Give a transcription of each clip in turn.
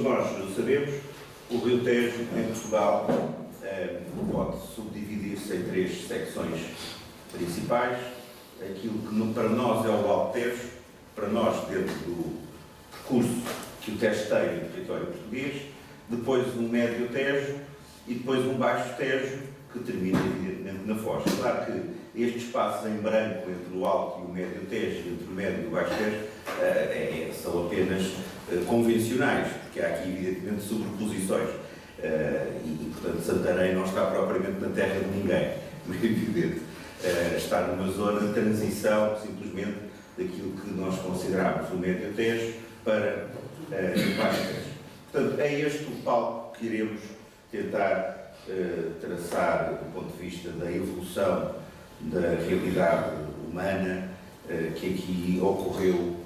nós sabemos, o Rio Tejo, em Portugal, pode subdividir-se em 3 secções principais. Aquilo que para nós é o Alto Tejo, para nós, dentro do percurso que o Tejo tem no território português, depois um Médio Tejo e depois um Baixo Tejo, que termina, evidentemente, na Foz. Claro que estes espaços em branco entre o Alto e o Médio Tejo, entre o Médio e o Baixo Tejo, são apenas convencionais, porque há aqui, evidentemente, sobreposições. E, portanto, Santarém não está propriamente na terra de ninguém, como é evidente. Está numa zona de transição, simplesmente, daquilo que nós consideramos o Médio Tejo para o Baixo Tejo. Portanto, é este o palco que iremos tentar traçar do ponto de vista da evolução da realidade humana que aqui ocorreu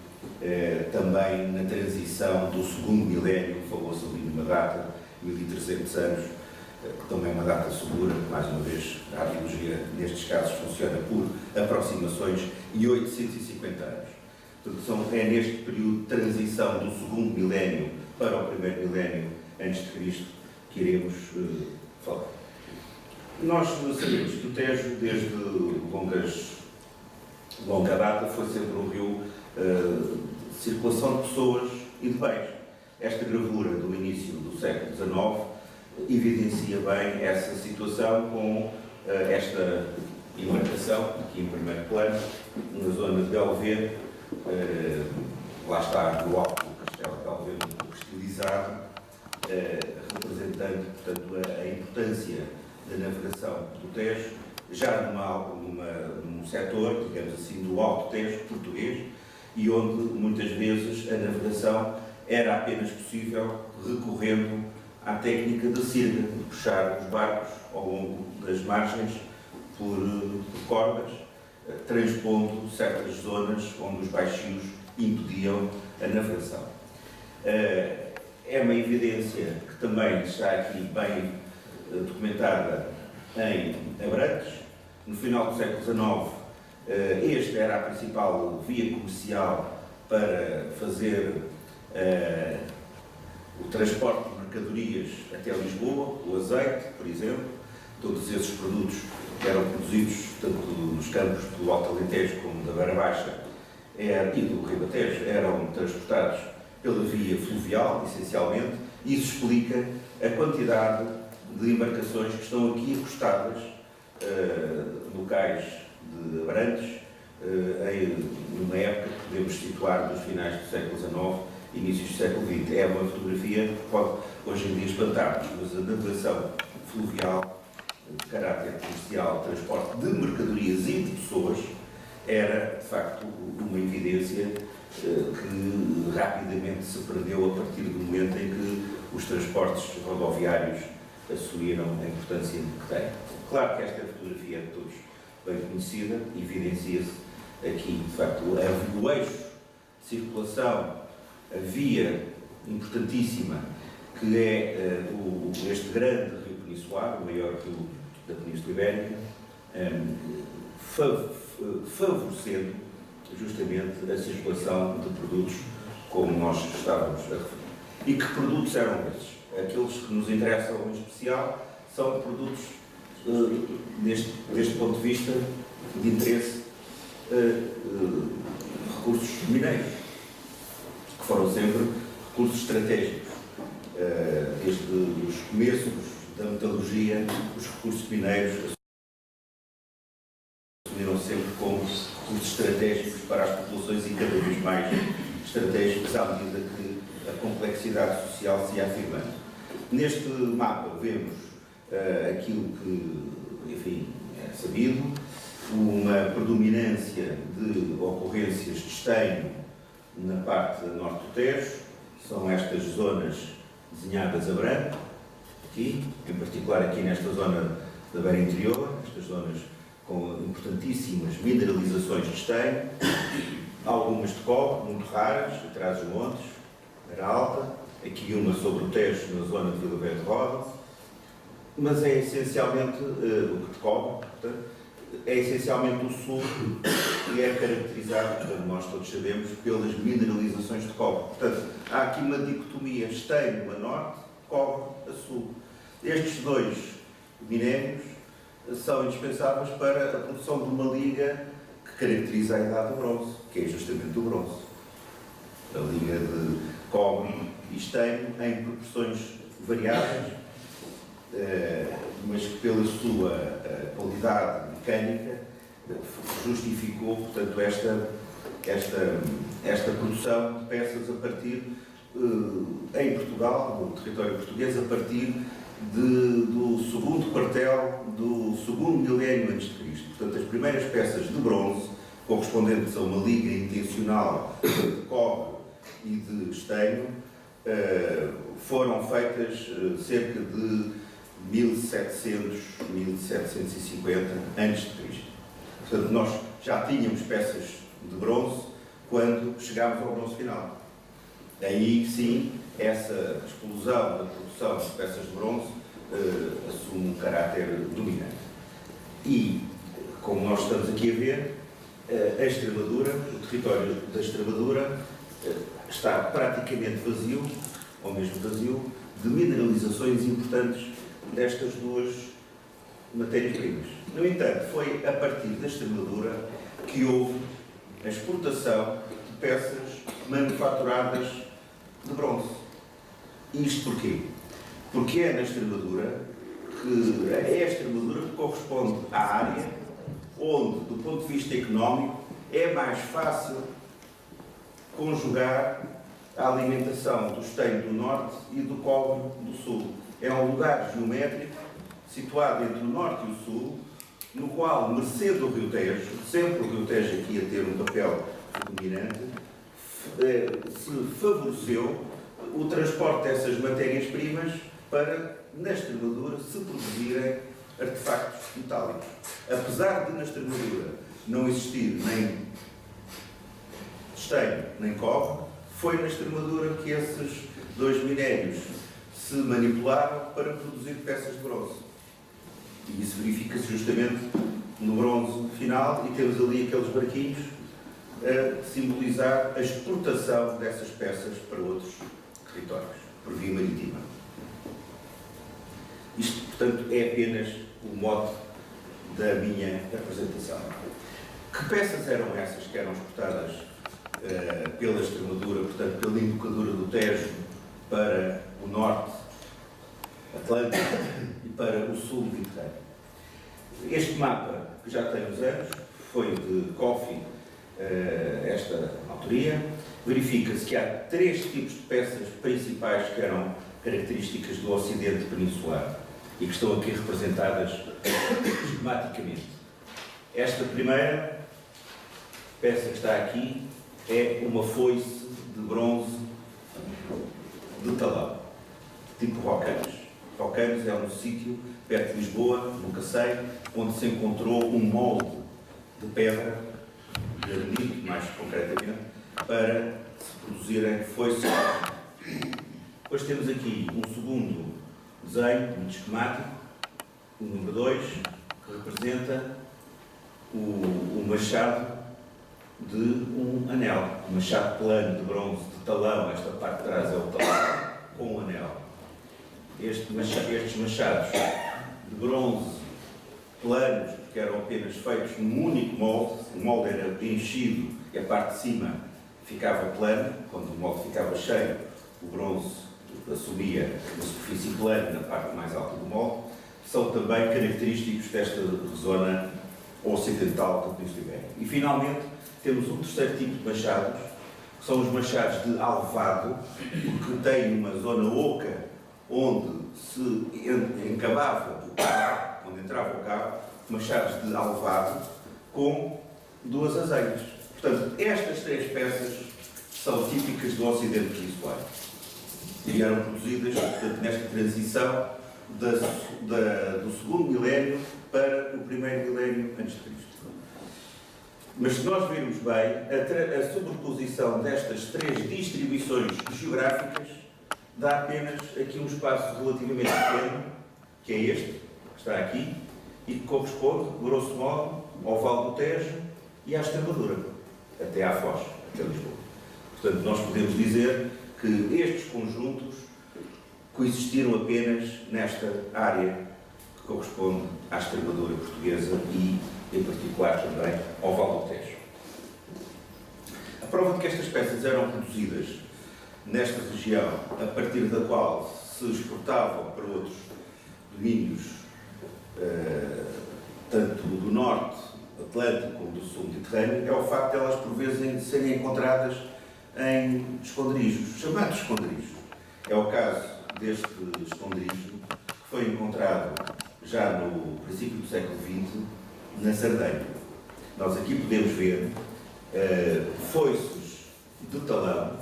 também na transição do segundo milénio. Falou-se ali numa data, 1300 anos, que também é uma data segura, mais uma vez a arqueologia nestes casos funciona por aproximações, e 850 anos. Portanto, é neste período de transição do segundo milénio para o primeiro milénio antes de Cristo que iremos falar. Nós sabemos que o Tejo, desde longa data, foi sempre um rio de circulação de pessoas e de bens. Esta gravura do início do século XIX evidencia bem essa situação com esta embarcação, aqui em primeiro plano, na zona de Belvê, lá está no alto do castelo de Belvê, um pouco estilizado, representando, portanto, a importância da navegação do Tejo, já num setor, digamos assim, do Alto Tejo português, e onde muitas vezes a navegação era apenas possível recorrendo à técnica da sirga, de puxar os barcos ao longo das margens por cordas, transpondo certas zonas onde os baixios impediam a navegação. É uma evidência que também está aqui bem documentada em Abrantes. No final do século XIX, esta era a principal via comercial para fazer o transporte de mercadorias até Lisboa, o azeite, por exemplo. Todos esses produtos que eram produzidos tanto nos campos do Alto Alentejo como da Beira Baixa e do Ribatejo eram transportados pela via fluvial, essencialmente. Isso explica a quantidade de embarcações que estão aqui acostadas, locais de Abrantes, numa época que podemos situar dos finais do século XIX, inícios do século XX. É uma fotografia que pode hoje em dia espantar-nos, mas a navegação fluvial de caráter comercial, transporte de mercadorias e de pessoas, era, de facto, uma evidência que rapidamente se perdeu a partir do momento em que os transportes rodoviários assumiram a importância que têm. Claro que esta fotografia é de todos bem conhecida, evidencia-se aqui, de facto, o eixo de circulação, a via importantíssima, que é este grande rio peninsular, o maior rio da Península Ibérica, favorecendo justamente a circulação de produtos como nós estávamos a referir. E que produtos eram esses? Aqueles que nos interessam em especial são produtos, deste ponto de vista, de interesse, recursos mineiros, que foram sempre recursos estratégicos. Desde os começos da metalurgia, os recursos mineiros assumiram sempre como recursos estratégicos para as populações e cada vez mais estratégicos à medida que a complexidade social se ia afirmando. Neste mapa vemos aquilo que, enfim, é sabido, uma predominância de ocorrências de estanho na parte norte do Tejo. São estas zonas desenhadas a branco, aqui, em particular aqui nesta zona da beira interior, estas zonas com importantíssimas mineralizações de estanho, algumas de cobre, muito raras, atrás dos montes, Beira Alta, aqui uma sobre o Tejo, na zona de Vila Velha de Roda, mas é essencialmente o que de cobre, portanto, é essencialmente o sul e é caracterizado, como nós todos sabemos, pelas mineralizações de cobre. Portanto, há aqui uma dicotomia esteio a norte, cobre a sul. Estes dois minérios são indispensáveis para a produção de uma liga que caracteriza a idade do bronze, que é justamente o bronze. A liga de cobre e esteio em proporções variáveis, mas que pela sua qualidade mecânica justificou, portanto, esta produção de peças a partir, em Portugal, no território português, a partir do segundo quartel do segundo milénio antes de Cristo. Portanto, as primeiras peças de bronze, correspondentes a uma liga intencional de cobre e de estanho, foram feitas cerca de 1700, 1750 antes de Cristo. Portanto, nós já tínhamos peças de bronze quando chegámos ao bronze final. Aí, sim, essa explosão da produção de peças de bronze assume um caráter dominante. E, como nós estamos aqui a ver, a Extremadura, o território da Extremadura, está praticamente vazio, ou mesmo vazio, de mineralizações importantes destas duas matérias-primas. No entanto, foi a partir da Extremadura que houve a exportação de peças manufaturadas de bronze. Isto porquê? Porque é na Extremadura que a Extremadura corresponde à área onde, do ponto de vista económico, é mais fácil conjugar a alimentação do estanho do norte e do cobre do sul. É um lugar geométrico situado entre o norte e o sul, no qual, mercê do Rio Tejo, sempre o Rio Tejo aqui a ter um papel dominante, se favoreceu o transporte dessas matérias-primas para, na Extremadura, se produzirem artefactos metálicos. Apesar de, na Extremadura, não existir nem estanho nem cobre, foi na Extremadura que esses dois minérios se manipularam para produzir peças de bronze. E isso verifica-se justamente no bronze final, e temos ali aqueles barquinhos a simbolizar a exportação dessas peças para outros territórios, por via marítima. Isto, portanto, é apenas o mote da minha apresentação. Que peças eram essas que eram exportadas pela Extremadura, portanto, pela embocadura do Tejo para o norte Atlântico e para o sul mediterrâneo? Este mapa, que já tem uns anos, foi de Coffey, esta autoria. Verifica-se que há três tipos de peças principais que eram características do Ocidente peninsular e que estão aqui representadas esquematicamente. Esta primeira peça que está aqui é uma foice de bronze de talão, tipo Rocanos. Rocanos é um sítio perto de Lisboa, nunca sei, onde se encontrou um molde de pedra, de granito, mais concretamente, para se produzirem foices. Depois temos aqui um segundo desenho, muito esquemático, o número 2, que representa o machado de um anel. Um machado plano de bronze de talão, esta parte de trás é o talão, com um anel. Estes machados de bronze planos, porque eram apenas feitos num único molde, o molde era enchido e a parte de cima ficava plano. Quando o molde ficava cheio, o bronze assumia uma superfície plana na parte mais alta do molde. São também característicos desta zona ocidental do Península Ibérica. E finalmente temos um terceiro tipo de machados, que são os machados de alvado, porque têm uma zona oca onde se encavava o cabo, onde entrava o cabo, machados de alvado com duas azenhas. Portanto, estas três peças são típicas do Ocidente peninsular e eram produzidas, portanto, nesta transição do segundo milénio para o primeiro milénio antes de Cristo. Mas se nós virmos bem, a sobreposição destas três distribuições geográficas dá apenas aqui um espaço relativamente pequeno, que é este, que está aqui, e que corresponde, grosso modo, ao Val do Tejo e à Extremadura, até à Foz, até Lisboa. Portanto, nós podemos dizer que estes conjuntos coexistiram apenas nesta área que corresponde à Extremadura portuguesa e, em particular, também ao Val do Tejo. A prova de que estas peças eram produzidas nesta região, a partir da qual se exportavam para outros domínios, tanto do norte Atlântico como do sul Mediterrâneo, é o facto de elas, por vezes, serem encontradas em esconderijos, chamados esconderijos. É o caso deste esconderijo, que foi encontrado já no princípio do século XX, na Sardenha. Nós aqui podemos ver foices de talão,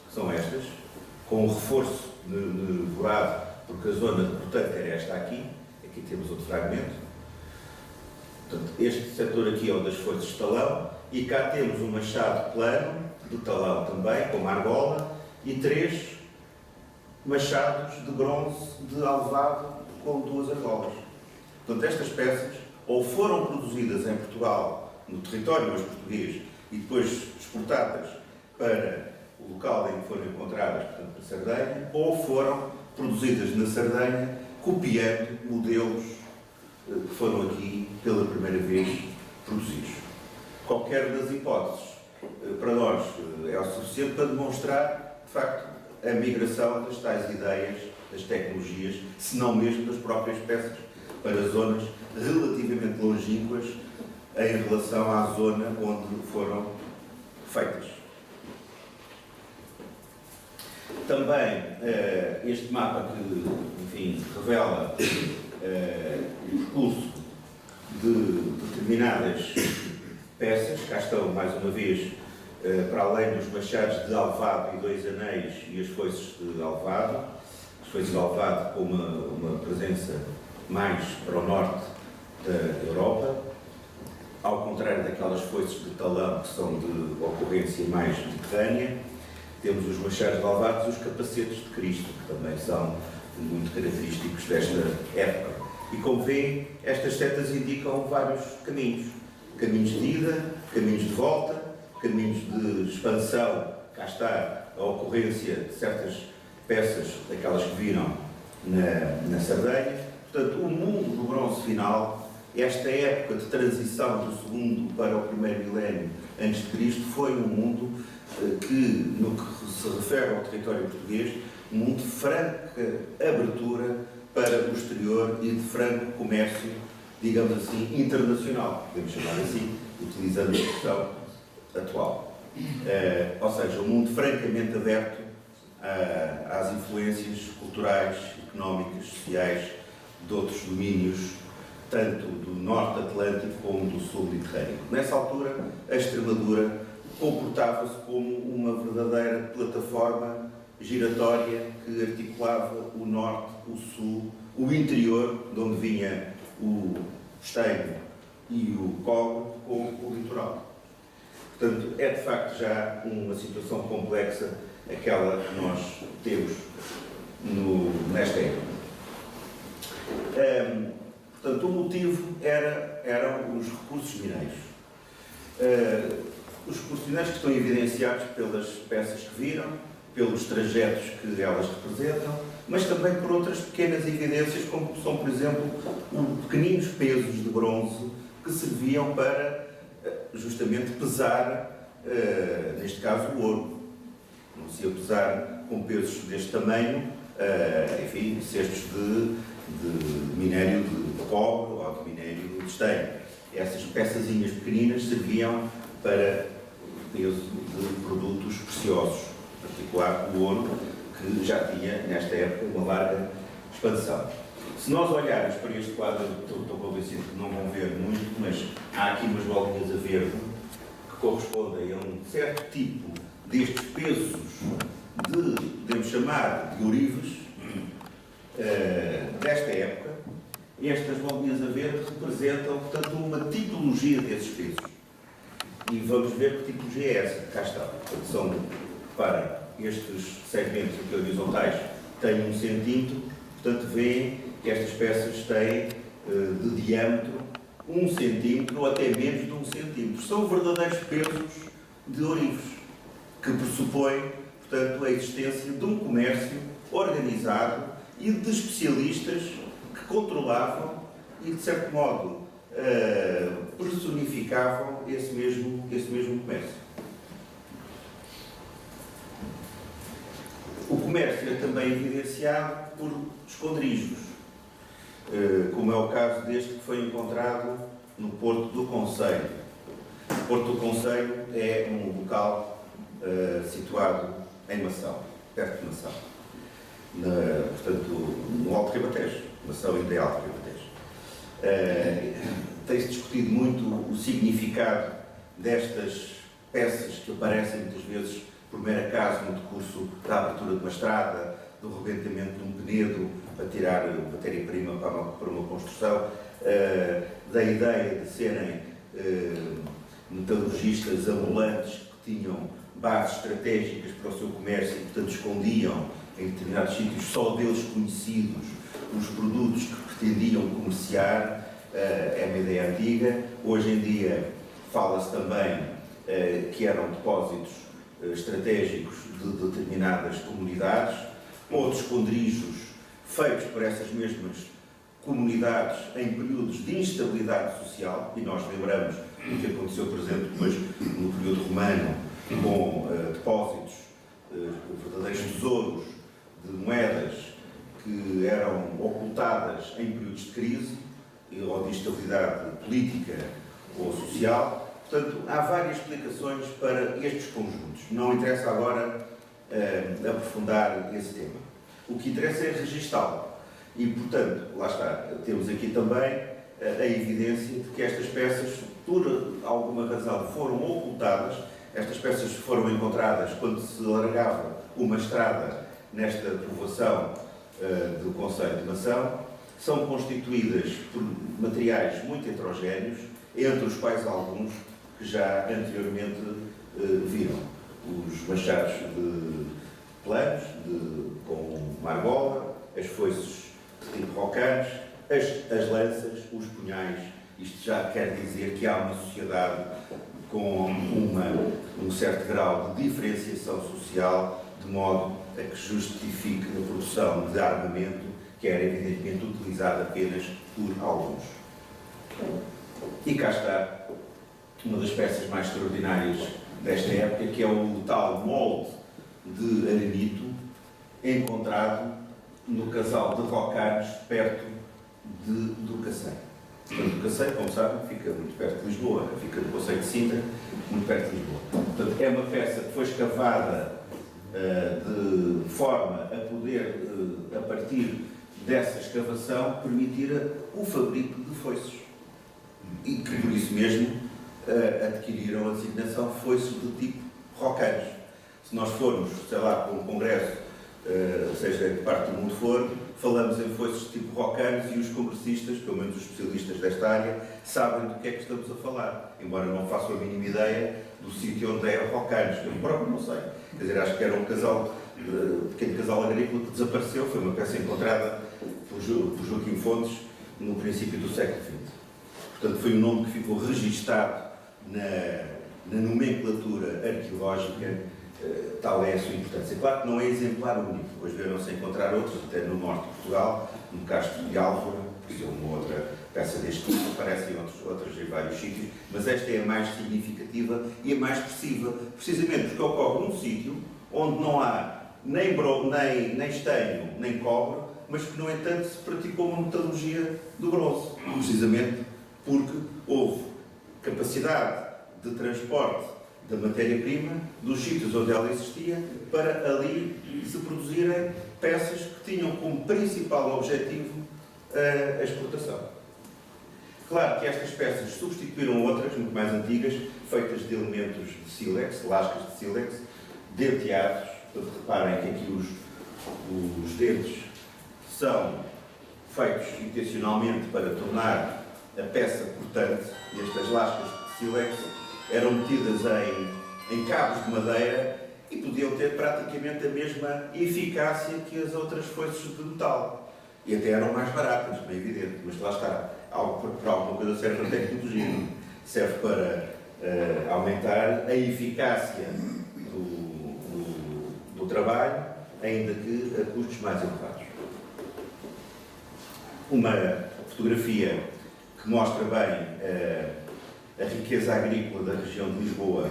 que são estas, com o reforço nevoado, porque a zona portanto era esta aqui. Aqui temos outro fragmento. Portanto, este setor aqui é o das foices de talão, e cá temos um machado plano, de talão também, com uma argola, e 3 machados de bronze de alvado com 2 argolas. Portanto, estas peças ou foram produzidas em Portugal, no território hoje português, e depois exportadas para o local em que foram encontradas, portanto, na Sardenha, ou foram produzidas na Sardenha, copiando modelos que foram aqui pela primeira vez produzidos. Qualquer das hipóteses, para nós, é o suficiente para demonstrar, de facto, a migração das tais ideias, das tecnologias, se não mesmo das próprias peças, para zonas relativamente longínquas em relação à zona onde foram feitas. Também este mapa que, enfim, revela o percurso de determinadas peças, cá estão mais uma vez, para além dos machados de alvado e 2 anéis e as foices de alvado, as foices de alvado com uma presença mais para o norte da Europa, ao contrário daquelas foices de talão que são de ocorrência mais mediterrânea. Temos os machados de alvado e os capacetes de Cristo, que também são muito característicos desta época. E como veem, estas setas indicam vários caminhos. Caminhos de ida, caminhos de volta, caminhos de expansão, cá está a ocorrência de certas peças, daquelas que viram na Sardenha. Portanto, o mundo do bronze final, esta época de transição do segundo para o primeiro milénio antes de Cristo, foi um mundo que, no que se refere ao território português, um mundo de franca abertura para o exterior e de franco comércio, digamos assim, internacional, podemos chamar assim, utilizando a expressão atual. Ou seja, um mundo francamente aberto às influências culturais, económicas, sociais de outros domínios, tanto do norte atlântico como do sul mediterrâneo. Nessa altura, a Extremadura comportava-se como uma verdadeira plataforma giratória que articulava o norte, o sul, o interior, de onde vinha o esteio e o cobre, com o litoral. Portanto, é de facto já uma situação complexa aquela que nós temos nesta época. Portanto, o motivo eram os recursos mineiros. Os recursos mineiros que estão evidenciados pelas peças que viram, pelos trajetos que elas representam, mas também por outras pequenas evidências, como são, por exemplo, pequeninos pesos de bronze que serviam para, justamente, pesar, neste caso, o ouro. Não se ia pesar com pesos deste tamanho, enfim, cestos de minério de cobre ou de minério de esteio. Essas peçazinhas pequeninas serviam para o peso de produtos preciosos, em particular o ouro, que já tinha, nesta época, uma larga expansão. Se nós olharmos para este quadro, estou convencido que não vão ver muito, mas há aqui umas bolinhas a verde que correspondem a um certo tipo destes pesos podemos chamar de ourives, desta época. Estas bolinhas a verde representam, portanto, uma tipologia desses pesos. E vamos ver que tipologia é essa. Cá está. Portanto, são, reparem, estes segmentos aqui horizontais têm 1 centímetro, portanto, veem que estas peças têm de diâmetro 1 centímetro ou até menos de 1 centímetro. São verdadeiros pesos de ourifes, que pressupõem, portanto, a existência de um comércio organizado e de especialistas que controlavam e, de certo modo, personificavam esse mesmo comércio. O comércio é também evidenciado por escondrijos, como é o caso deste que foi encontrado no Porto do Conselho. O Porto do Conselho é um local situado em Mação, perto de Mação, portanto, no Alto Ribatejo. Mação ainda é Alto Ribatejo. Tem-se discutido muito o significado destas peças que aparecem muitas vezes por mero acaso no decurso da abertura de uma estrada, do rebentamento de um penedo para tirar matéria-prima para uma construção, da ideia de serem metalurgistas ambulantes que tinham bases estratégicas para o seu comércio e, portanto, escondiam em determinados sítios só deles conhecidos os produtos que pretendiam comerciar. É uma ideia antiga. Hoje em dia fala-se também que eram depósitos estratégicos de determinadas comunidades, outros esconderijos feitos por essas mesmas comunidades em períodos de instabilidade social, e nós lembramos o que aconteceu, por exemplo, depois no período romano, com depósitos, verdadeiros tesouros de moedas que eram ocultadas em períodos de crise ou de instabilidade política ou social. Portanto, há várias explicações para estes conjuntos. Não interessa agora aprofundar esse tema. O que interessa é registá-lo. E, portanto, lá está, temos aqui também a evidência de que estas peças, por alguma razão, foram ocultadas. Estas peças foram encontradas quando se alargava uma estrada nesta povoação do Concelho de Mação. São constituídas por materiais muito heterogéneos, entre os quais alguns que já anteriormente viram. Os machados de planos, com uma argola, as foices de tipo rocanos, as lanças, os punhais. Isto já quer dizer que há uma sociedade com um certo grau de diferenciação social, de modo a que justifique a produção de armamento que era evidentemente utilizado apenas por alguns. E cá está uma das peças mais extraordinárias desta época, que é o tal molde de arenito encontrado no casal de Rocares, perto do Cacém. O Cacém, como sabem, fica muito perto de Lisboa, fica no concelho de Sintra, muito perto de Lisboa. Portanto, é uma peça que foi escavada de forma a poder, a partir dessa escavação, permitir o fabrico de foices. E que, por isso mesmo, adquiriram a designação foices do tipo rocanos. Se nós formos, sei lá, para um congresso, seja de que parte do mundo for, falamos em foices de tipo rocanos e os congressistas, pelo menos os especialistas desta área, sabem do que é que estamos a falar, embora não façam a mínima ideia do sítio onde é rocanos. Eu próprio não sei. Quer dizer, acho que era um pequeno casal agrícola que desapareceu, foi uma peça encontrada por Joaquim Fontes no princípio do século XX. Portanto, foi um nome que ficou registado na nomenclatura arqueológica, tal é a sua importância. Claro que não é exemplar único, hoje vieram-se encontrar outros, até no norte de Portugal, no Castro de Álvora, por exemplo, uma outra peça deste tipo, aparecem outras em vários sítios, mas esta é a mais significativa e a mais expressiva, precisamente porque ocorre num sítio onde não há nem estanho, nem cobre, mas que, no entanto, se praticou uma metalurgia do bronze, precisamente porque houve capacidade de transporte da matéria-prima dos sítios onde ela existia para ali se produzirem peças que tinham como principal objetivo a exportação. Claro que estas peças substituíram outras, muito mais antigas, feitas de elementos de sílex, lascas de sílex, denteados. Portanto, reparem que aqui os dentes são feitos intencionalmente para tornar a peça cortante, e estas lascas de sílex eram metidas em cabos de madeira e podiam ter praticamente a mesma eficácia que as outras foices de metal. E até eram mais baratas, como é evidente, mas lá está, para alguma coisa serve a tecnologia, serve para aumentar a eficácia do trabalho, ainda que a custos mais elevados. Uma fotografia que mostra bem a riqueza agrícola da região de Lisboa,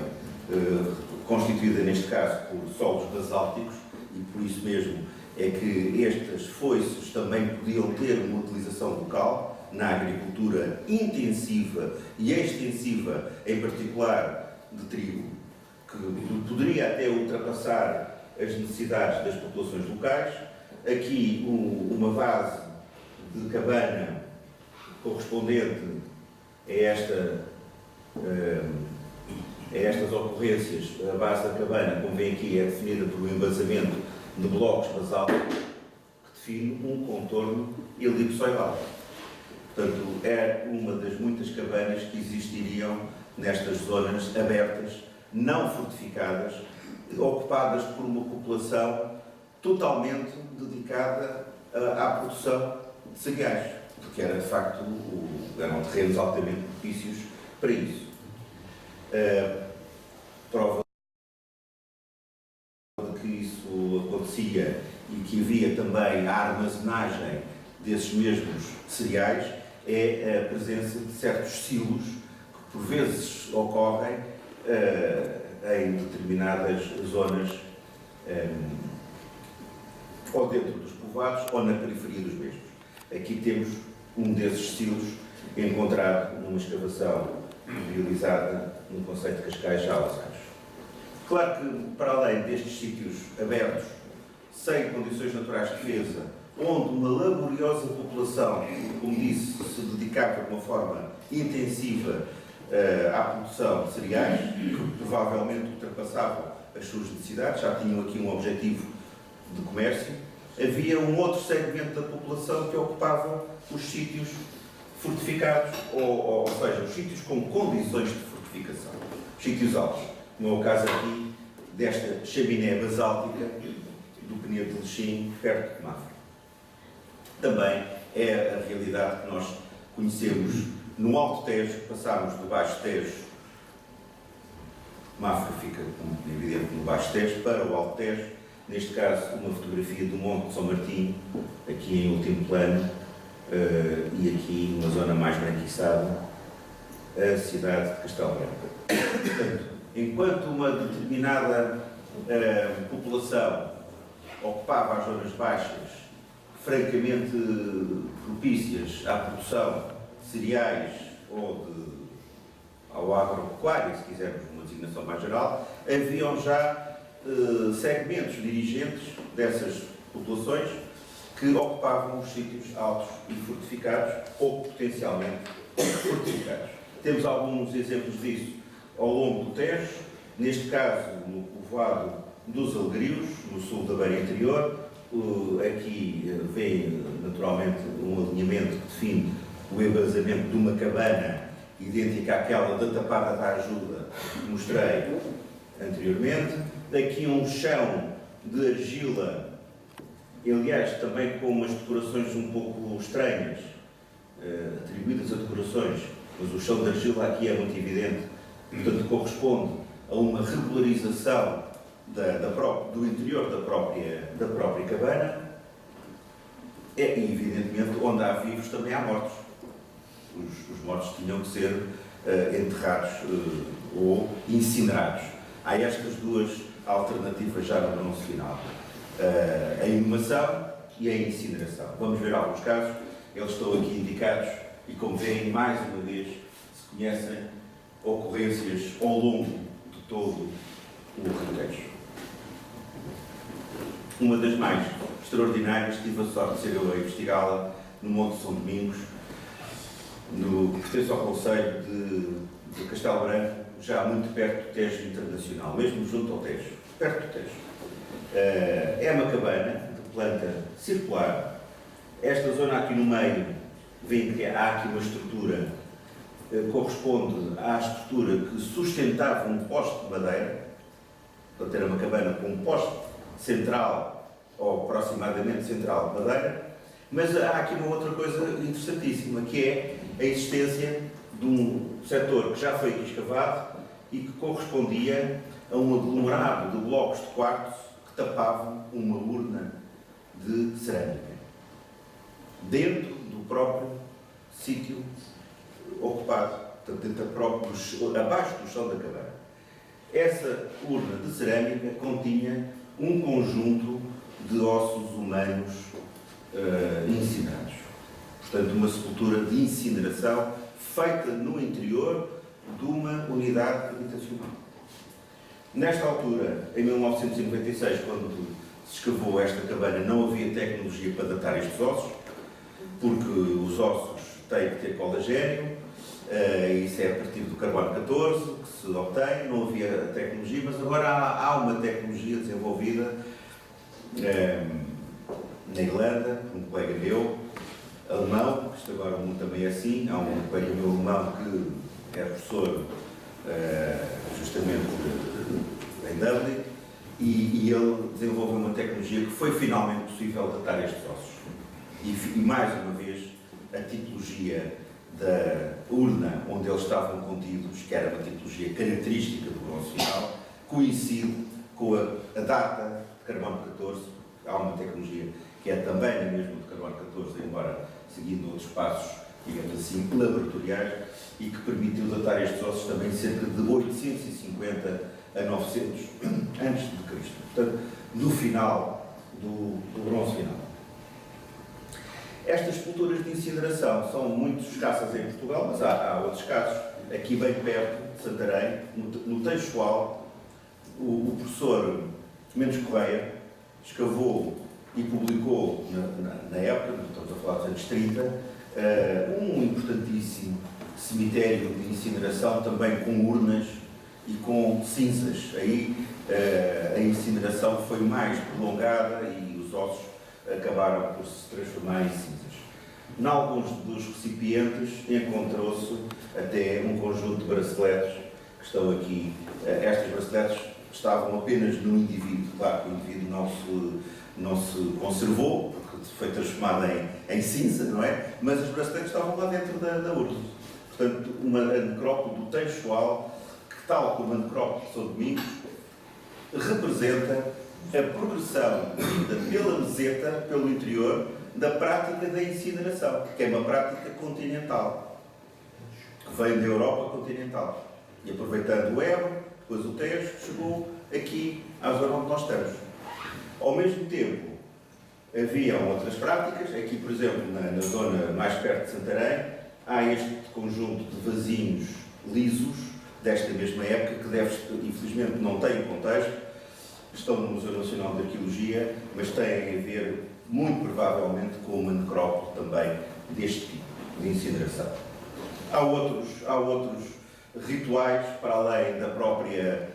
constituída neste caso por solos basálticos, e por isso mesmo é que estas foices também podiam ter uma utilização local na agricultura intensiva e extensiva, em particular de trigo, que poderia até ultrapassar as necessidades das populações locais. Aqui uma base de cabana correspondente a estas ocorrências. A base da cabana, como vem aqui, é definida por um embasamento de blocos basálticos que define um contorno elipsoidal. Portanto, é uma das muitas cabanas que existiriam nestas zonas abertas, não fortificadas, ocupadas por uma população totalmente dedicada à produção de cereais, porque era, de facto, eram terrenos altamente propícios para isso. Prova de que isso acontecia e que havia também a armazenagem desses mesmos cereais é a presença de certos silos que por vezes ocorrem em determinadas zonas, ou dentro dos povoados ou na periferia dos mesmos. Aqui temos um desses silos encontrado numa escavação realizada no concelho de Cascais já há uns anos. Claro que, para além destes sítios abertos, sem condições naturais de defesa, onde uma laboriosa população, como disse, se dedicava de uma forma intensiva à produção de cereais, que provavelmente ultrapassavam as suas necessidades, já tinham aqui um objetivo de comércio, havia um outro segmento da população que ocupava os sítios fortificados, ou seja, os sítios com condições de fortificação, os sítios altos, como é o caso aqui desta chaminé basáltica do Penedo de Lexim, perto de Mafra. Também é a realidade que nós conhecemos no Alto Tejo, passámos do Baixo Tejo, Mafra fica, como é evidente, no Baixo Tejo, para o Alto Tejo, neste caso uma fotografia do Monte de São Martinho, aqui em último plano, e aqui numa zona mais branquiçada, a cidade de Castelo Branco. Portanto, enquanto uma determinada população ocupava as zonas baixas, francamente propícias à produção de cereais ou ao agropecuário, se quisermos uma designação mais geral, haviam já segmentos dirigentes dessas populações que ocupavam os sítios altos e fortificados ou potencialmente fortificados. Temos alguns exemplos disso ao longo do Tejo, neste caso no povoado dos Alegrios, no sul da Beira Interior. Aqui vem naturalmente um alinhamento que define o embasamento de uma cabana idêntica àquela da Tapada da Ajuda que mostrei anteriormente. Aqui um chão de argila, aliás também com umas decorações um pouco estranhas, atribuídas a decorações, mas o chão de argila aqui é muito evidente, portanto corresponde a uma regularização do interior da própria cabana. E evidentemente onde há vivos também há mortos. Os mortos tinham que ser enterrados ou incinerados. Há estas duas alternativas já no anúncio final. A inumação e a incineração. Vamos ver alguns casos, eles estão aqui indicados e, como veem, mais uma vez se conhecem ocorrências ao longo de todo o Retejo. Uma das mais extraordinárias, tive a sorte de ser eu a investigá-la no Monte de São Domingos, que pertence ao concelho de Castelo Branco, já muito perto do Tejo Internacional, mesmo junto ao Tejo, perto do Tejo. É uma cabana de planta circular. Esta zona aqui no meio, vem que há aqui uma estrutura, corresponde à estrutura que sustentava um poste de madeira. Portanto, era uma cabana com um poste central, ou aproximadamente central de madeira. Mas há aqui uma outra coisa interessantíssima, que é a existência de um setor que já foi aqui escavado e que correspondia a um aglomerado de blocos de quartzo que tapavam uma urna de cerâmica, dentro do próprio sítio ocupado, portanto, abaixo do chão da caverna. Essa urna de cerâmica continha um conjunto de ossos humanos incinerados. Portanto, uma sepultura de incineração feita no interior de uma unidade habitacional. Nesta altura, em 1996, quando se escavou esta cabana, não havia tecnologia para datar estes ossos, porque os ossos têm que ter colagênio, isso é a partir do carbono 14 que se obtém, não havia tecnologia, mas agora há uma tecnologia desenvolvida na Irlanda, um colega meu, alemão, isto agora o mundo também é assim, há um colega meu alemão que é professor justamente em Dublin, e ele desenvolveu uma tecnologia que foi finalmente possível datar estes ossos. E mais uma vez, a tipologia da urna onde eles estavam contidos, que era uma tipologia característica do bronze final, coincide com a data de carbono 14. Há uma tecnologia que é também a mesma de carbono 14, embora seguindo outros passos, digamos assim, laboratoriais, e que permitiu datar estes ossos também cerca de 850 a 900 antes de Cristo. Portanto, no final do bronze final. Estas esculturas de incineração são muito escassas em Portugal, mas há outros casos. Aqui bem perto de Santarém, no Teixual, o professor Mendes Correia escavou e publicou, na época, estamos a falar dos anos 30, um importantíssimo cemitério de incineração, também com urnas e com cinzas. Aí a incineração foi mais prolongada e os ossos acabaram por se transformar em cinzas. Em alguns dos recipientes encontrou-se até um conjunto de braceletes que estão aqui. Estas braceletes estavam apenas no indivíduo. Claro que o indivíduo não se conservou, porque foi transformado em cinza, não é? Mas as braceletes estavam lá dentro da urna. Portanto, uma necrópole do Teixual, que, tal como a necrópole de São Domingos, representa a progressão vinda pela meseta, pelo interior, da prática da incineração, que é uma prática continental, que vem da Europa continental. E aproveitando o Ebro, depois o Tejo, chegou aqui à zona onde nós estamos. Ao mesmo tempo, haviam outras práticas. Aqui, por exemplo, na zona mais perto de Santarém, há este conjunto de vasinhos lisos, desta mesma época, que infelizmente não tem contexto, estão no Museu Nacional de Arqueologia, mas têm a ver, muito provavelmente, com uma necrópole também deste tipo de incineração. Há outros rituais, para além da própria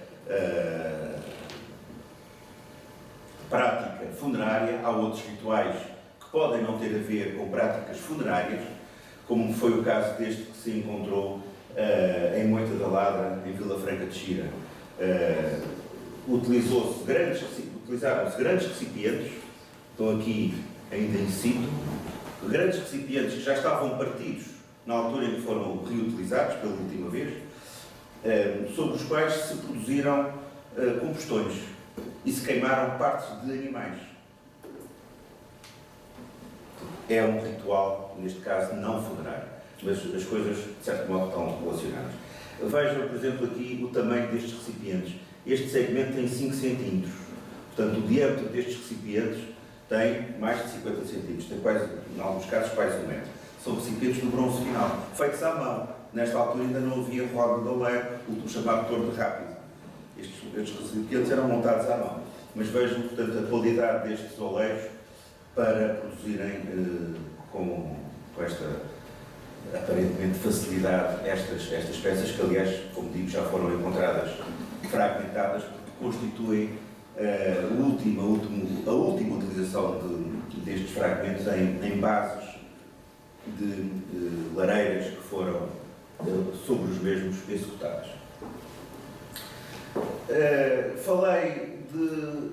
prática funerária, há outros rituais que podem não ter a ver com práticas funerárias, como foi o caso deste que se encontrou em Moita da Ladra, em Vila Franca de Xira. Utilizaram-se grandes recipientes, estão aqui ainda in situ, grandes recipientes que já estavam partidos na altura em que foram reutilizados pela última vez, sobre os quais se produziram combustões e se queimaram partes de animais. É um ritual, neste caso, não funerário, mas as coisas, de certo modo, estão relacionadas. Vejam, por exemplo, aqui o tamanho destes recipientes. Este segmento tem 5 centímetros. Portanto, o diâmetro destes recipientes tem mais de 50 centímetros. Tem quase, em alguns casos, quase 1 metro. São recipientes do bronze final, feitos à mão. Nesta altura ainda não havia roda de oleiro, o chamado torno rápido. Estes recipientes eram montados à mão. Mas vejam, portanto, a qualidade destes oleiros para produzirem com esta aparentemente facilidade estas peças, que aliás, como digo, já foram encontradas fragmentadas, porque constituem a última utilização destes fragmentos em bases de lareiras que foram sobre os mesmos executadas. Falei de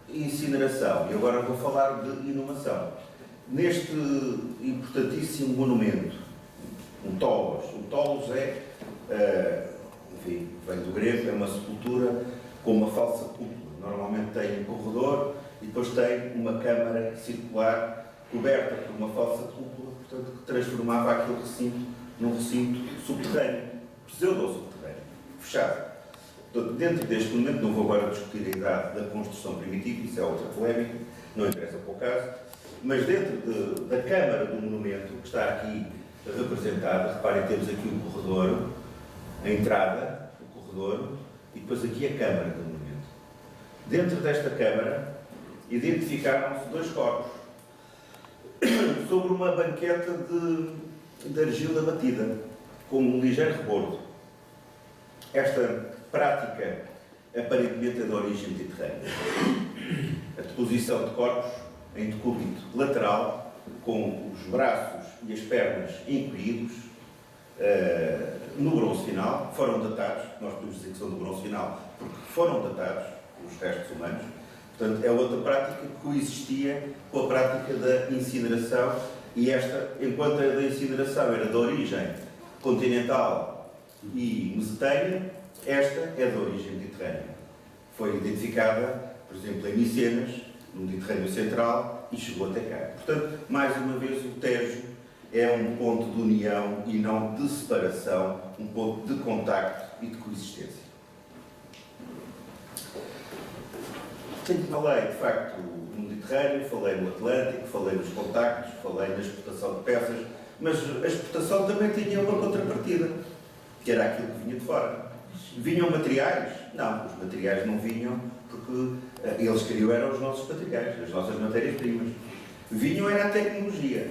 incineração e agora vou falar de inumação. neste importantíssimo monumento, um tolos. O tolos é, enfim, vem do grego, é uma sepultura com uma falsa cúpula. Normalmente tem um corredor e depois tem uma câmara circular coberta por uma falsa cúpula, portanto, que transformava aquele recinto num recinto subterrâneo, pseudo-subterrâneo, fechado. Portanto, dentro deste monumento, não vou agora discutir a idade da construção primitiva, isso é outra polémica, não interessa para o caso, mas dentro da câmara do monumento, que está aqui representada, reparem, temos aqui o corredor, a entrada, o corredor, e depois aqui a câmara do monumento. Dentro desta câmara, identificaram-se dois corpos, sobre uma banqueta de argila batida, com um ligeiro rebordo. Esta prática aparentemente é de origem mediterrânea. A deposição de corpos em decúbito lateral, com os braços e as pernas encolhidos, no bronze final, foram datados, nós podemos dizer que são do bronze final, porque foram datados os restos humanos. Portanto, é outra prática que coexistia com a prática da incineração, e esta, enquanto a da incineração era de origem continental e mesentânea, esta é de origem mediterrânea. Foi identificada, por exemplo, em Micenas, no Mediterrâneo Central, e chegou até cá. Portanto, mais uma vez, o Tejo é um ponto de união e não de separação, um ponto de contacto e de coexistência. Falei, de facto, no Mediterrâneo, falei no Atlântico, falei nos contactos, falei na exportação de peças, mas a exportação também tinha uma contrapartida, que era aquilo que vinha de fora. Vinham materiais? Não, os materiais não vinham porque eles queriam eram os nossos materiais, as nossas matérias-primas. Vinham era a tecnologia.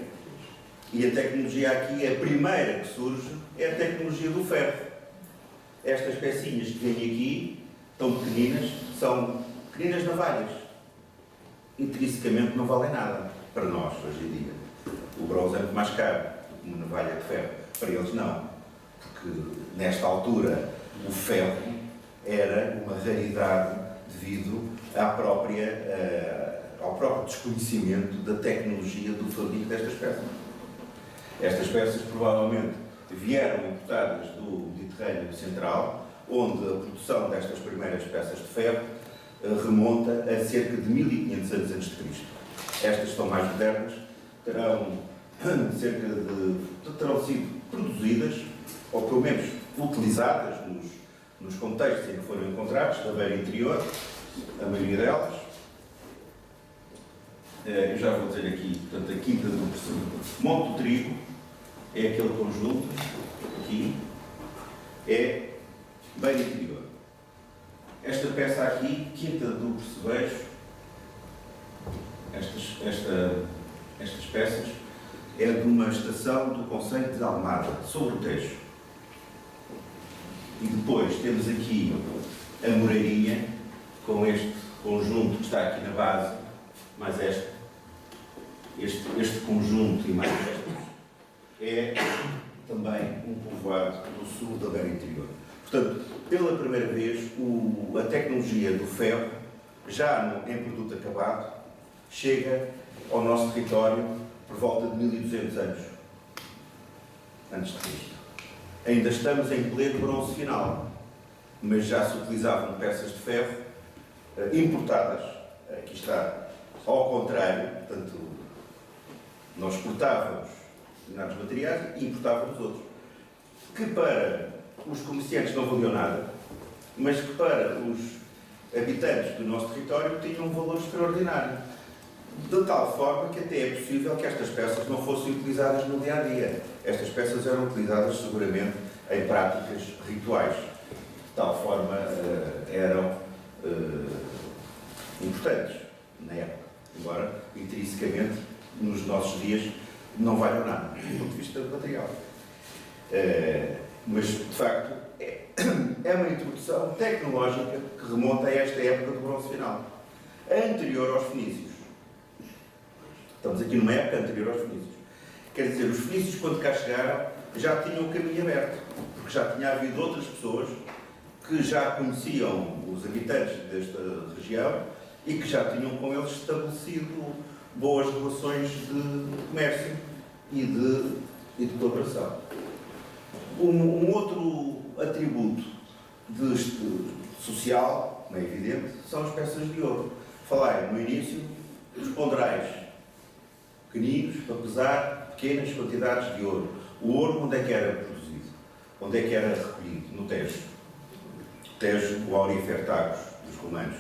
E a tecnologia aqui, a primeira que surge, é a tecnologia do ferro. Estas pecinhas que vêm aqui, tão pequeninas, são pequenas navalhas. Intrinsecamente não valem nada para nós, hoje em dia. O bronze é muito mais caro do que uma navalha de ferro. Para eles não. Porque, nesta altura, o ferro era uma raridade devido ao próprio desconhecimento da tecnologia do fabrico destas peças. Estas peças provavelmente vieram importadas do Mediterrâneo Central, onde a produção destas primeiras peças de ferro remonta a cerca de 1500 anos antes de Cristo. Estas são mais modernas, terão sido produzidas, ou pelo menos utilizadas nos contextos em que foram encontrados, da beira interior, a maioria delas. Eu já vou dizer aqui, portanto, a Quinta do Monte do Trigo é aquele conjunto, aqui, é beira interior. Esta peça aqui, Quinta do Percevejo, estas peças, é de uma estação do concelho de Almada, sobre o Tejo. E depois temos aqui a Moreirinha, com este conjunto que está aqui na base, mais este conjunto e mais estas, é também um povoado do sul da beira interior. Portanto, pela primeira vez, a tecnologia do ferro, já em produto acabado, chega ao nosso território por volta de 1200 anos antes de Cristo. Ainda estamos em pleno bronze final, mas já se utilizavam peças de ferro importadas. Aqui está, ao contrário, portanto, nós exportávamos determinados materiais e importávamos outros, que para os comerciantes não valiam nada, mas que para os habitantes do nosso território tinham um valor extraordinário. De tal forma que até é possível que estas peças não fossem utilizadas no dia-a-dia. Estas peças eram utilizadas seguramente em práticas rituais. De tal forma eram importantes na época, embora intrinsecamente nos nossos dias não valham nada, do ponto de vista material. Mas, de facto, é uma introdução tecnológica que remonta a esta época do bronze final, anterior aos fenícios. Estamos aqui numa época anterior aos fenícios. Quer dizer, os fenícios, quando cá chegaram, já tinham o caminho aberto, porque já tinha havido outras pessoas que já conheciam os habitantes desta região e que já tinham com eles estabelecido boas relações de comércio e de colaboração. Um outro atributo social, como é evidente, são as peças de ouro. Falei no início dos ponderais pequeninos para pesar pequenas quantidades de ouro. O ouro onde é que era produzido? Onde é que era recolhido? No Tejo. O Tejo, o aurífero Tagus dos romanos.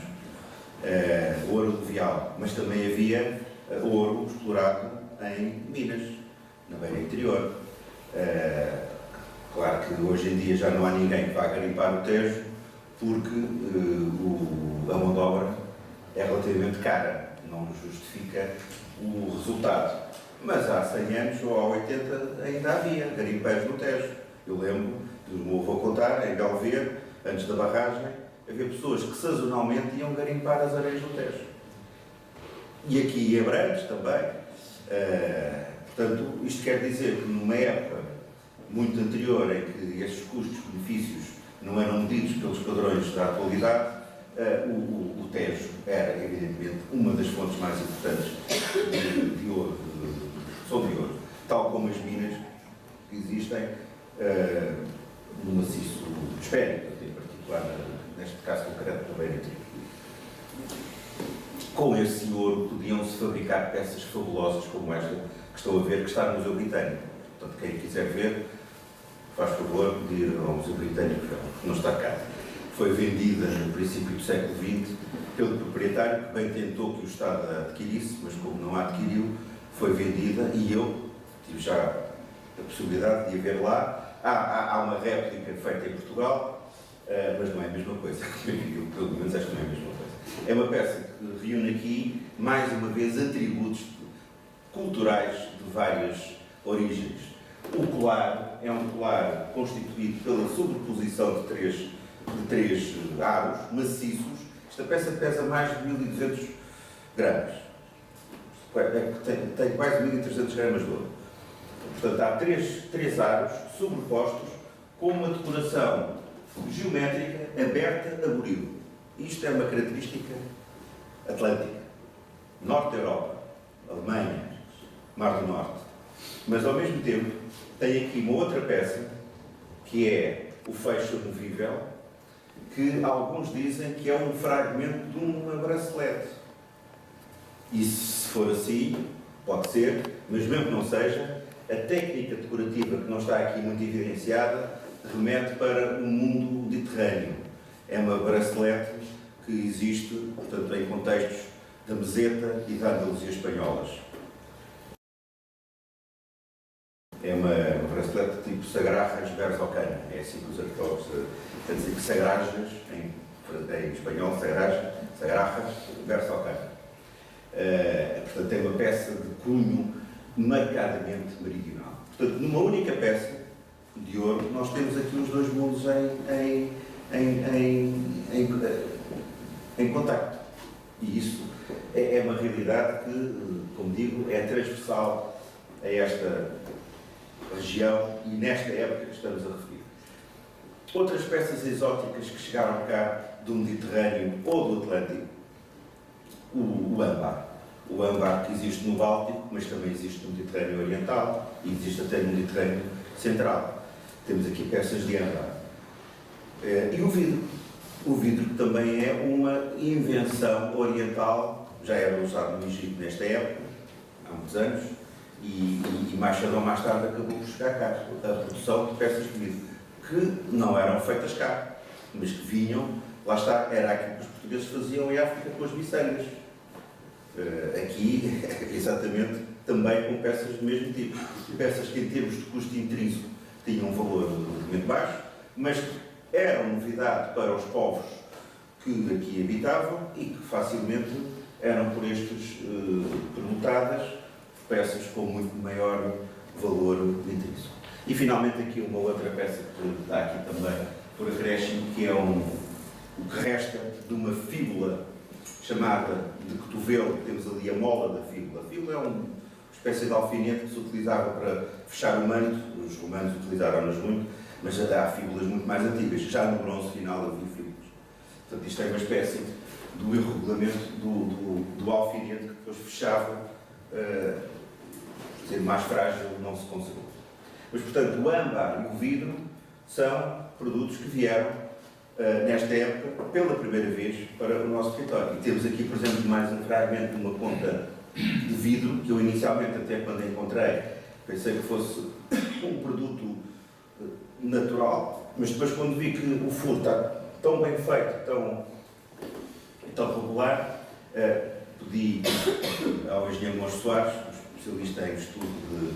Ouro aluvial, mas também havia ouro explorado em Minas, na beira interior. Claro que hoje em dia já não há ninguém que vá garimpar o Tejo, porque a mão de obra é relativamente cara, não justifica o resultado. Mas há 100 anos ou há 80 ainda havia garimpeiros no Tejo. Eu lembro, do meu avô contar, em Belver, antes da barragem, havia pessoas que sazonalmente iam garimpar as areias do Tejo. E aqui em Abrantes também. Portanto, isto quer dizer que numa época muito anterior, em que estes custos-benefícios não eram medidos pelos padrões da atualidade, o Tejo era, evidentemente, uma das fontes mais importantes de ouro, de ouro, tal como as minas que existem no maciço hispânico, em particular, neste caso concreto, da beira interior. Com esse ouro podiam-se fabricar peças fabulosas como esta que estão a ver, que está no Museu Britânico. Portanto, quem quiser ver, faz favor de ir ao Museu Britânico, que não está cá. Foi vendida no princípio do século XX pelo proprietário, que bem tentou que o Estado a adquirisse, mas como não a adquiriu, foi vendida e eu tive já a possibilidade de ir ver lá. Há uma réplica feita em Portugal, mas não é a mesma coisa. Pelo menos esta não é a mesma coisa. É uma peça que reúne aqui, mais uma vez, atributos culturais de várias origens. O colar é um colar constituído pela sobreposição de três aros maciços. Esta peça pesa mais de 1200 gramas. Tem quase 1300 gramas de ouro. Portanto, há três aros sobrepostos com uma decoração geométrica aberta a buril. Isto é uma característica atlântica. Norte da Europa, Alemanha, Mar do Norte. Mas, ao mesmo tempo, tem aqui uma outra peça, que é o fecho movível, que alguns dizem que é um fragmento de uma bracelete. E se for assim, pode ser, mas mesmo que não seja, a técnica decorativa que não está aqui muito evidenciada remete para o mundo mediterrâneo. É uma bracelete que existe, portanto, em contextos da Meseta e da Andaluzia espanholas. É uma bracelete tipo sagrarras versocana. É assim que os arqueólogos quer dizer que sagrarras, em espanhol, sagrarras versocana. Portanto, é uma peça de cunho marcadamente meridional. Portanto, numa única peça de ouro, nós temos aqui os dois mundos em contacto. E isso é uma realidade que, como digo, é transversal a esta região e nesta época que estamos a referir. Outras peças exóticas que chegaram cá do Mediterrâneo ou do Atlântico, o âmbar. O âmbar que existe no Báltico, mas também existe no Mediterrâneo Oriental e existe até no Mediterrâneo Central. Temos aqui peças de âmbar. E o vidro. O vidro também é uma invenção oriental, já era usado no Egito nesta época, há muitos anos, e mais cedo ou mais tarde acabou por chegar cá. A produção de peças de vidro, que não eram feitas cá, mas que vinham, lá está, era aquilo que os portugueses faziam em África com as miçangas. Aqui, exatamente, também com peças do mesmo tipo. Peças que, em termos de custo intrínseco, tinham um valor relativamente baixo, mas que eram novidade para os povos que aqui habitavam e que facilmente eram por estes permutadas, peças com muito maior valor intrínseco. E finalmente aqui uma outra peça que está aqui também por acréscimo, que é o que resta de uma fíbula chamada de cotovelo. Temos ali a mola da fíbula. A fíbula é uma espécie de alfinete que se utilizava para fechar o manto. Os romanos utilizaram-nas muito, mas já há fíbulas muito mais antigas. Já no bronze final havia fíbulas. Portanto, isto é uma espécie do irregulamento do alfinete que depois fechava ser mais frágil, não se conservou. Mas, portanto, o âmbar e o vidro são produtos que vieram, nesta época, pela primeira vez para o nosso território. E temos aqui, por exemplo, mais um fragmento de uma ponta de vidro, que eu inicialmente, até quando encontrei, pensei que fosse um produto natural, mas depois quando vi que o furo está tão bem feito, tão regular, pedi ao engenheiro Montes Soares, um especialista em estudo de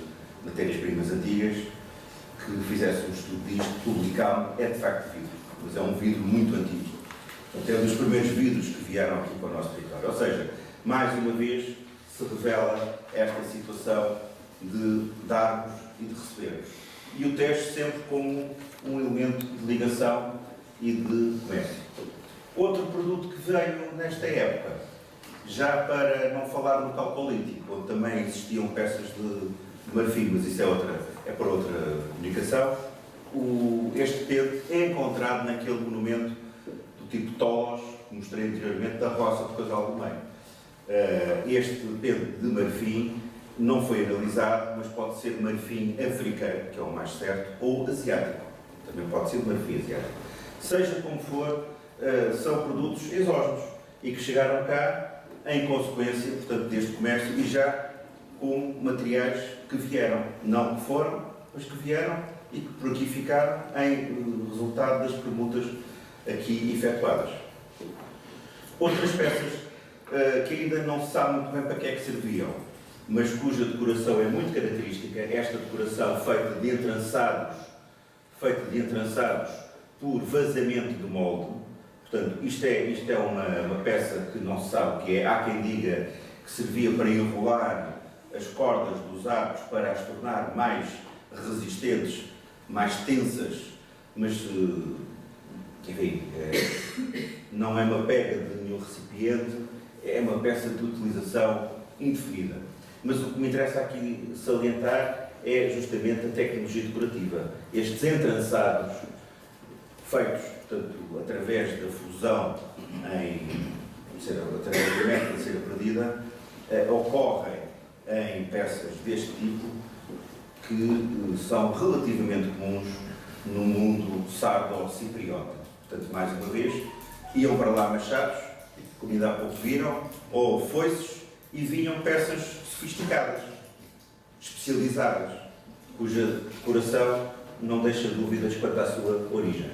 matérias-primas antigas, que fizesse um estudo disto, publicado. É de facto vidro, mas é um vidro muito antigo. Portanto, é um dos primeiros vidros que vieram aqui para o nosso território. Ou seja, mais uma vez se revela esta situação de darmos e de recebermos. E o teste sempre como um elemento de ligação e de comércio. Outro produto que veio nesta época, já para não falar no Calcolítico, onde também existiam peças de marfim, mas isso é para outra comunicação, este pente é encontrado naquele monumento do tipo Tolos, que mostrei anteriormente, da roça de Casal do Meio. Este pente de marfim não foi analisado, mas pode ser marfim africano, que é o mais certo, ou asiático. Também pode ser marfim asiático. Seja como for, são produtos exógenos e que chegaram cá em consequência, portanto, deste comércio e já com materiais que vieram, não que foram, mas que vieram e que por aqui ficaram em resultado das permutas aqui efetuadas. Outras peças que ainda não se sabe muito bem para que é que serviam, mas cuja decoração é muito característica, esta decoração feita de entrançados por vazamento de molde. Portanto, isto é uma peça que não se sabe o que é. Há quem diga que servia para enrolar as cordas dos arcos para as tornar mais resistentes, mais tensas, mas, enfim, não é uma pega de nenhum recipiente, é uma peça de utilização indefinida. Mas o que me interessa aqui salientar é justamente a tecnologia decorativa. Estes entrançados, feitos, portanto, através da fusão, através da método de cera perdida, ocorrem em peças deste tipo que são relativamente comuns no mundo sardo-cipriota. Portanto, mais uma vez, iam para lá machados, como ainda há pouco viram, ou foices, e vinham peças sofisticadas, especializadas, cuja decoração não deixa dúvidas quanto à sua origem.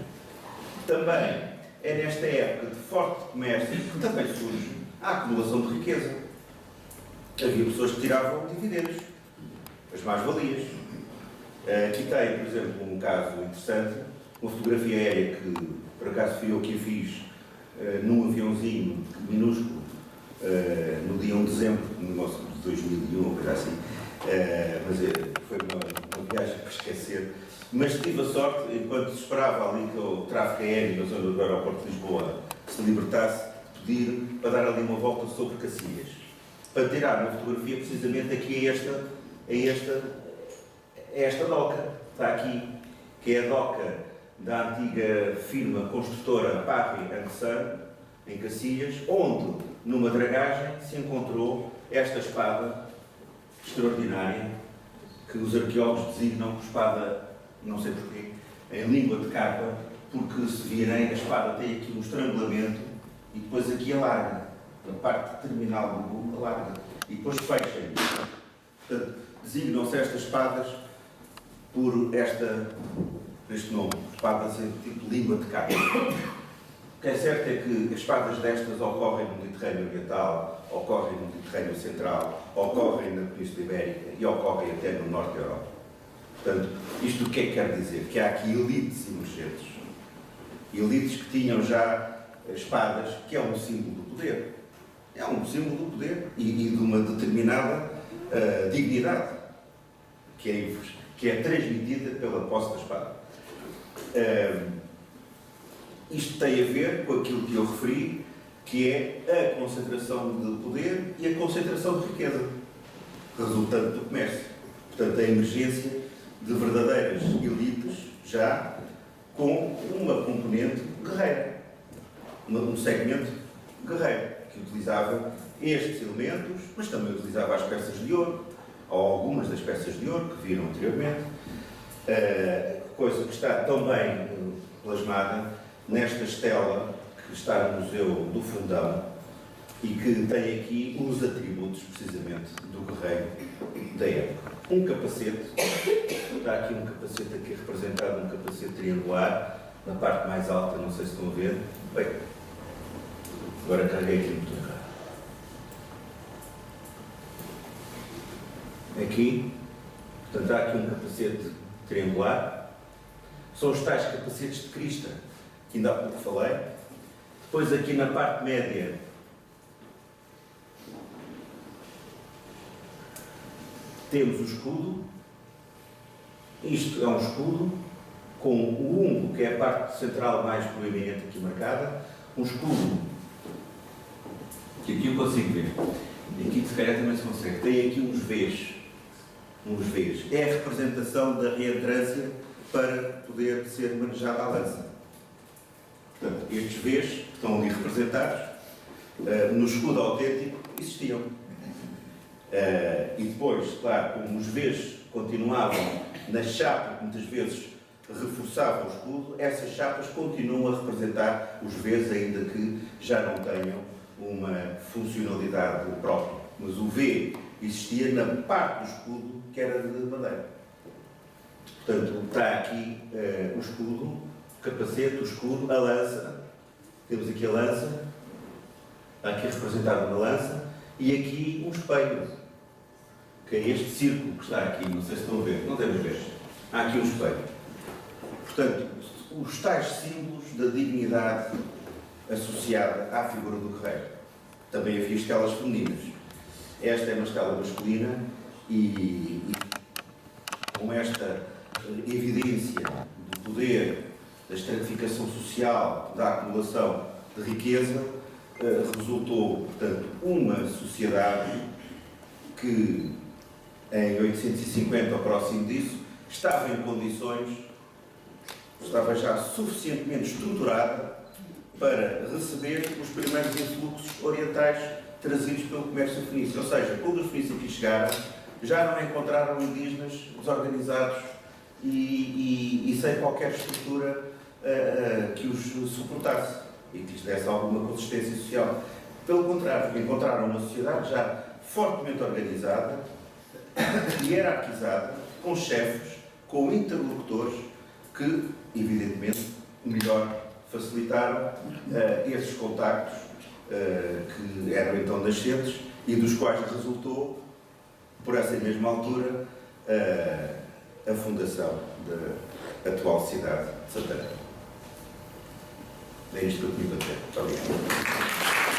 Também é nesta época de forte comércio que também surge a acumulação de riqueza. Havia pessoas que tiravam dividendos, as mais-valias. Aqui tem, por exemplo, um caso interessante, uma fotografia aérea que, por acaso, fui eu que a fiz num aviãozinho minúsculo, no dia 1 de dezembro de 2001, ou coisa assim. Mas foi uma viagem para esquecer. Mas tive a sorte, enquanto se esperava ali que o tráfego aéreo na zona do aeroporto de Lisboa se libertasse, de pedir para dar ali uma volta sobre Cacilhas, para tirar uma fotografia precisamente aqui esta doca, está aqui, que é a doca da antiga firma construtora Parry & Son, em Cacilhas, onde, numa dragagem, se encontrou esta espada extraordinária, que os arqueólogos designam espada, não sei porquê, em língua de capa, porque se virem, a espada tem aqui um estrangulamento e depois aqui alarga, a parte terminal do bulo alarga, e depois fecha. Portanto, designam-se estas espadas por este nome, espadas tipo língua de capa. O que é certo é que as espadas destas ocorrem no Mediterrâneo Oriental, ocorrem no Mediterrâneo Central, ocorrem na Península Ibérica e ocorrem até no Norte da Europa. Portanto, isto o que é que quer dizer? Que há aqui elites emergentes. Elites que tinham já espadas, que é um símbolo do poder. É um símbolo do poder e de uma determinada dignidade que é transmitida pela posse da espada. Isto tem a ver com aquilo que eu referi, que é a concentração de poder e a concentração de riqueza, resultante do comércio. Portanto, a emergência de verdadeiras elites já com uma componente guerreira, um segmento guerreiro. que utilizava estes elementos, mas também utilizava as peças de ouro, ou algumas das peças de ouro que viram anteriormente, coisa que está também plasmada nesta estela que está no Museu do Fundão e que tem aqui os atributos, precisamente, do guerreiro da época. Um capacete, está aqui um capacete aqui representado, um capacete triangular, na parte mais alta, não sei se estão a ver. Bem, agora carreguei aqui muito errado. Aqui, portanto, há aqui um capacete triangular. São os tais capacetes de crista, que ainda há pouco falei. Depois aqui na parte média, temos o escudo. Isto é um escudo com o umbo, que é a parte central mais proeminente aqui marcada. Um escudo, que aqui eu consigo ver. E aqui se calhar também se consegue. Tem aqui uns Vs. Uns Vs. É a representação da reentrância para poder ser manejada a lança. Portanto, estes Vs que estão ali representados, no escudo autêntico, existiam. E depois, claro, como os Vs continuavam na chapa, que muitas vezes reforçava o escudo, essas chapas continuam a representar os Vs, ainda que já não tenham uma funcionalidade própria. Mas o V existia na parte do escudo que era de madeira. Portanto, está aqui o escudo, o capacete, o escudo, a lança. Temos aqui a lança, está aqui representada uma lança, e aqui um espelho, que é este círculo que está aqui, não sei se estão a ver, não devem ver. Há aqui um espelho. Portanto, os tais símbolos da dignidade associada à figura do guerreiro. Também havia estelas femininas. Esta é uma estela masculina e com esta evidência do poder, da estratificação social, da acumulação de riqueza, resultou, portanto, uma sociedade que, em 850 ou próximo disso, estava em condições, estava já suficientemente estruturada para receber os primeiros influxos orientais trazidos pelo comércio fenício. Ou seja, quando os fenícios aqui chegaram, já não encontraram indígenas desorganizados e sem qualquer estrutura que os suportasse e que lhes desse alguma consistência social. Pelo contrário, encontraram uma sociedade já fortemente organizada, hierarquizada, com chefes, com interlocutores que, evidentemente, melhor facilitaram esses contactos que eram então nascentes e dos quais resultou, por essa mesma altura, a fundação da atual cidade de Santarém. É isto que eu tinha para dizer. Muito obrigado.